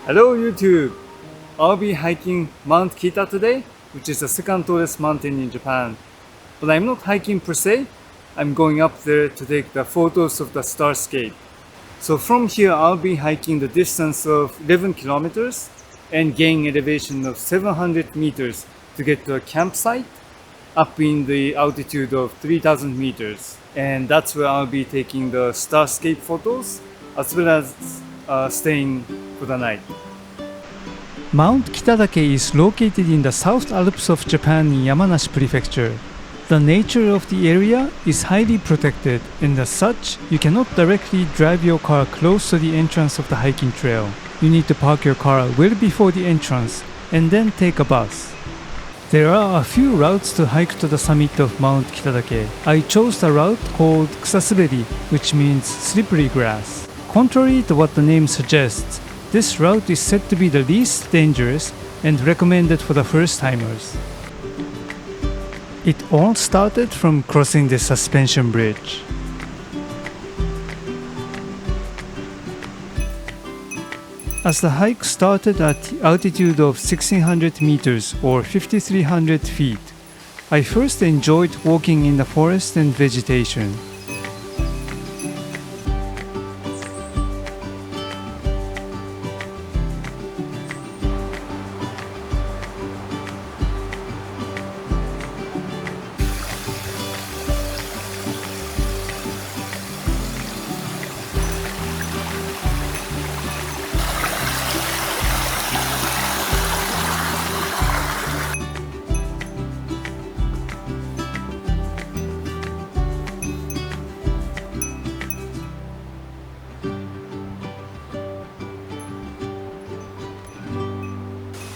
Hello YouTube! I'll be hiking Mount Kita today, which is the second tallest mountain in Japan. But I'm not hiking per se, I'm going up there to take the photos of the starscape. So from here I'll be hiking the distance of 11 kilometers and gain elevation of 700 meters to get to a campsite up in the altitude of 3000 meters. And that's where I'll be taking the starscape photos as well as staying for the night. Mount Kitadake is located in the South Alps of Japan in Yamanashi Prefecture. The nature of the area is highly protected, and as such, you cannot directly drive your car close to the entrance of the hiking trail. You need to park your car well before the entrance and then take a bus. There are a few routes to hike to the summit of Mount Kitadake. I chose the route called Kusasuberi, which means slippery grass. Contrary to what the name suggests, this route is said to be the least dangerous and recommended for the first-timers. It all started from crossing the suspension bridge. As the hike started at the altitude of 1600 meters or 5300 feet, I first enjoyed walking in the forest and vegetation.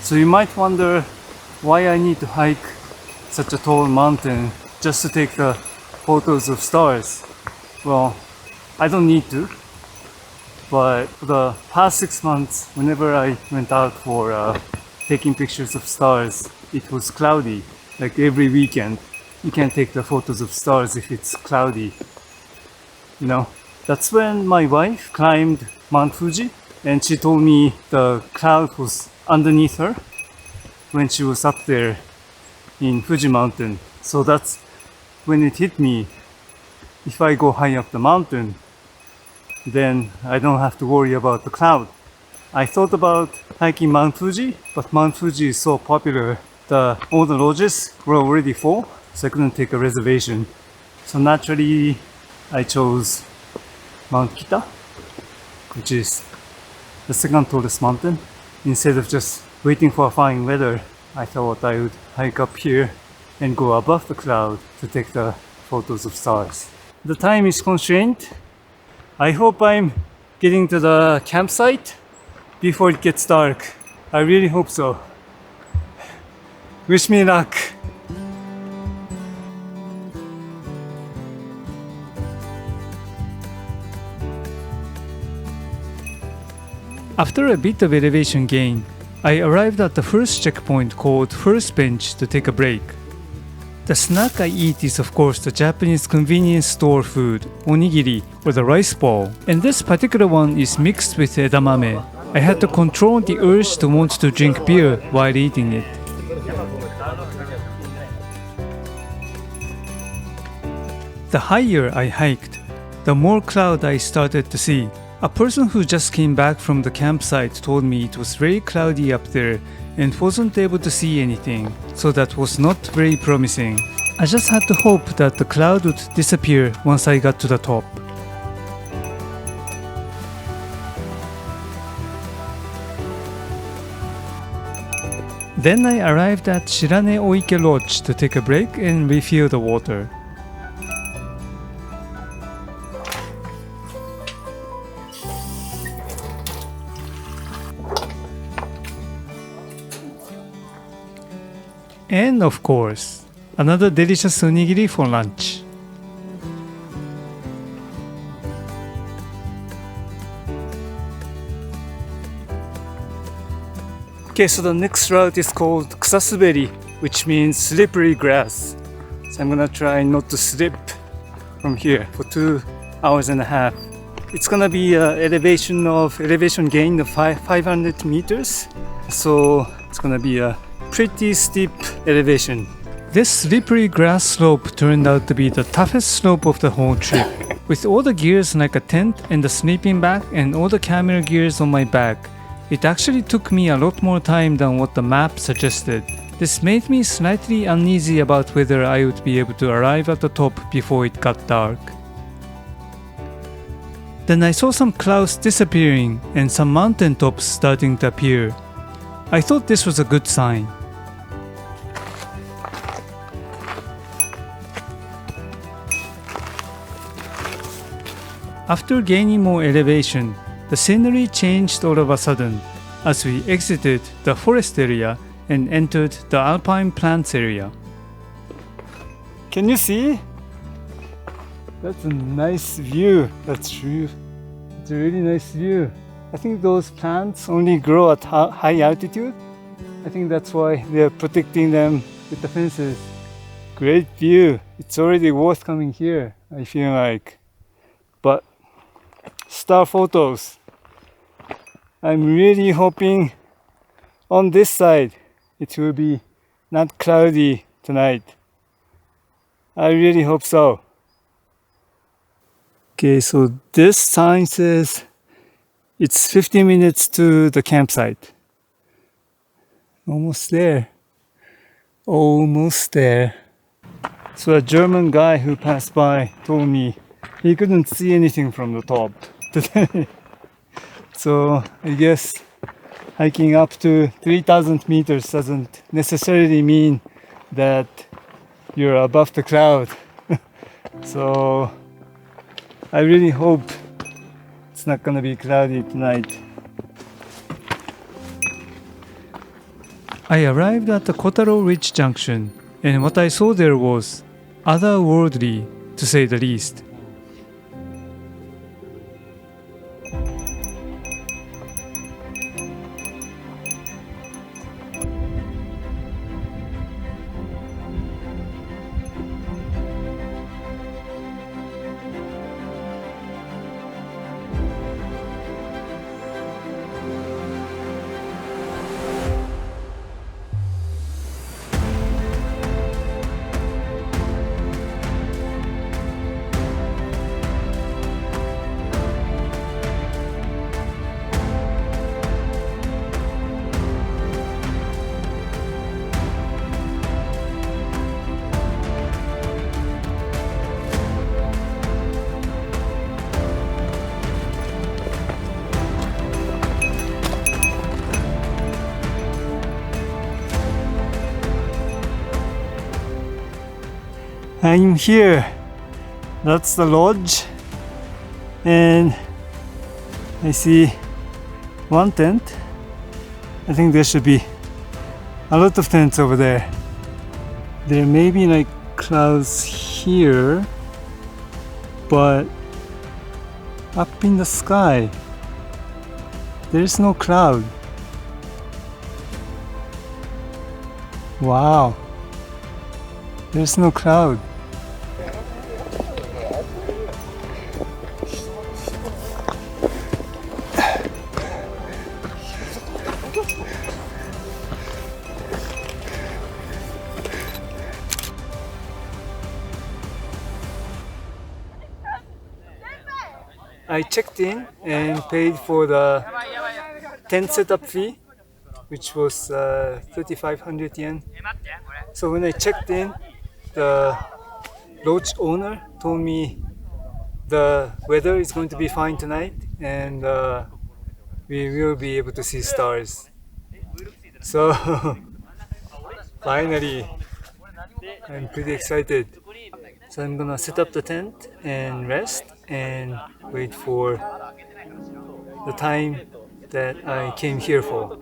So you might wonder why I need to hike such a tall mountain just to take the photos of stars. Well, I don't need to, but for the past 6 months, whenever I went out for taking pictures of stars, it was cloudy. Like every weekend, you can't take the photos of stars if it's cloudy. You know, that's when my wife climbed Mount Fuji, and she told me the cloud was underneath her when she was up there in Fuji Mountain. So that's when it hit me. If I go high up the mountain, then I don't have to worry about the cloud. I thought about hiking Mount Fuji, but Mount Fuji is so popular, all the lodges were already full, so I couldn't take a reservation. So naturally, I chose Mount Kita, which is the second tallest mountain. Instead of just waiting for fine weather, I thought I would hike up here and go above the cloud to take the photos of stars. The time is constrained. I hope I'm getting to the campsite before it gets dark. I really hope so. Wish me luck. After a bit of elevation gain, I arrived at the first checkpoint called First Bench to take a break. The snack I eat is of course the Japanese convenience store food, onigiri or the rice ball, and this particular one is mixed with edamame. I had to control the urge to want to drink beer while eating it. The higher I hiked, the more cloud I started to see. A person who just came back from the campsite told me it was very cloudy up there and wasn't able to see anything, so that was not very promising. I just had to hope that the cloud would disappear once I got to the top. Then I arrived at Shirane Oike Lodge to take a break and refill the water. And of course, another delicious onigiri for lunch. Okay, so the next route is called Kusasuberi, which means slippery grass. So I'm gonna try not to slip from here for 2 hours and a half. It's gonna be elevation gain of 500 meters. So it's gonna be a pretty steep elevation. This slippery grass slope turned out to be the toughest slope of the whole trip. With all the gears like a tent and the sleeping bag and all the camera gears on my back, it actually took me a lot more time than what the map suggested. This made me slightly uneasy about whether I would be able to arrive at the top before it got dark. Then I saw some clouds disappearing and some mountain tops starting to appear. I thought this was a good sign. After gaining more elevation, the scenery changed all of a sudden as we exited the forest area and entered the alpine plants area. Can you see? That's a nice view. That's true. It's a really nice view. I think those plants only grow at high altitude. I think that's why they're protecting them with the fences. Great view. It's already worth coming here, I feel like. But star photos. I'm really hoping on this side it will be not cloudy tonight. I really hope so. Okay, so this sign says it's 50 minutes to the campsite. Almost there. Almost there. So a German guy who passed by told me he couldn't see anything from the top today. So I guess hiking up to 3,000 meters doesn't necessarily mean that you're above the cloud. So I really hope it's not gonna be cloudy tonight. I arrived at the Kotaro Ridge Junction, and what I saw there was otherworldly, to say the least. I'm here. That's the lodge. And I see one tent. I think there should be a lot of tents over there. There may be like clouds here, but up in the sky, there's no cloud. Wow. There's no cloud. I checked in and paid for the tent setup fee, which was 3,500 yen. So when I checked in, the lodge owner told me the weather is going to be fine tonight and we will be able to see stars. So finally, I'm pretty excited. So I'm gonna set up the tent and rest and wait for the time that I came here for.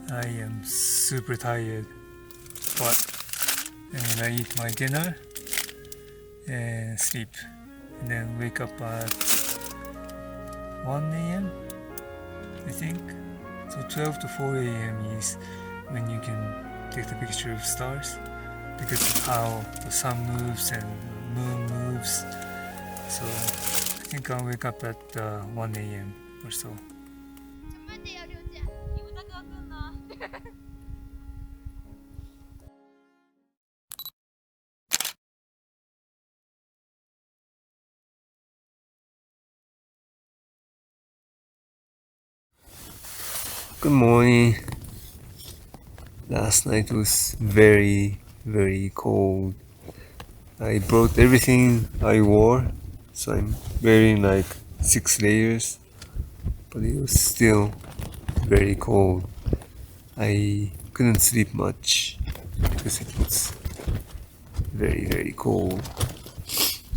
I am super tired, but I'm gonna eat my dinner and sleep, and then wake up at 1 a.m. I think. So 12 to 4 a.m. is when you can take the picture of stars because of how the sun moves and the moon moves. So I think I'll wake up at 1 a.m. or so. Good morning. Last night was very, very cold. I brought everything I wore, so I'm wearing like 6 layers, but it was still very cold. I couldn't sleep much because it was very, very cold.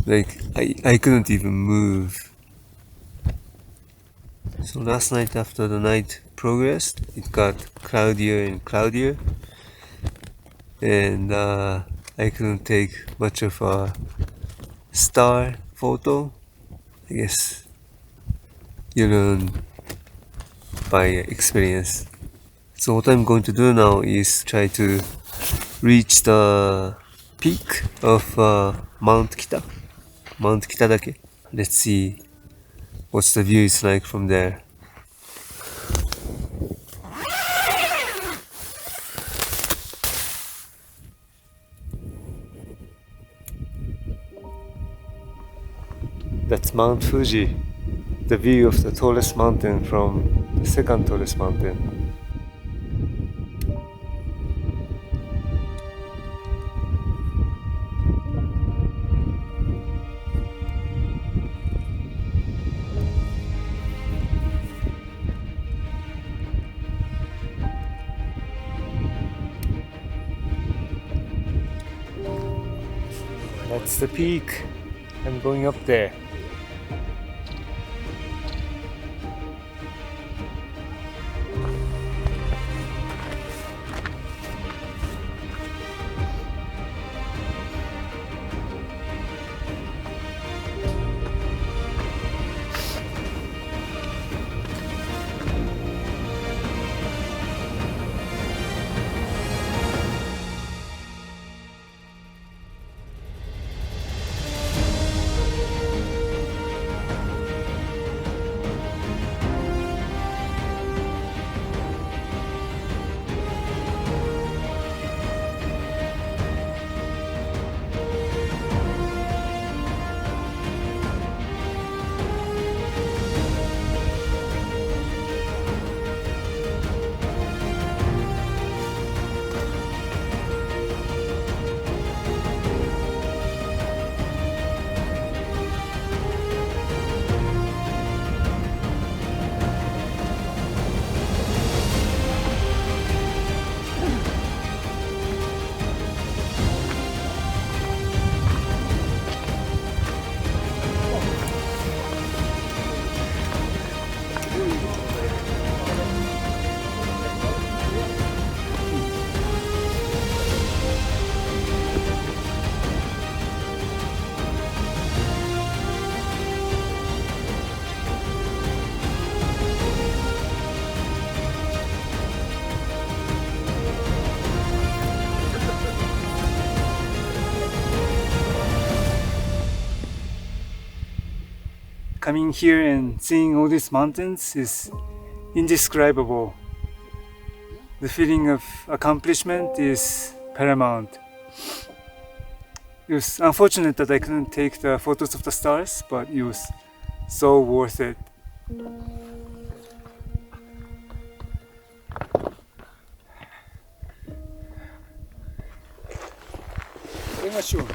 Like, I couldn't even move. So last night, after the night progressed, it got cloudier and cloudier, and I couldn't take much of a star photo. I guess you learn by experience. So what I'm going to do now is try to reach the peak of Mount Kitadake. Let's see what the view is like from there. That's Mount Fuji, the view of the tallest mountain from the second tallest mountain. That's the peak. I'm going up there. Coming here and seeing all these mountains is indescribable. The feeling of accomplishment is paramount. It was unfortunate that I couldn't take the photos of the stars, but it was so worth it. Very much sure.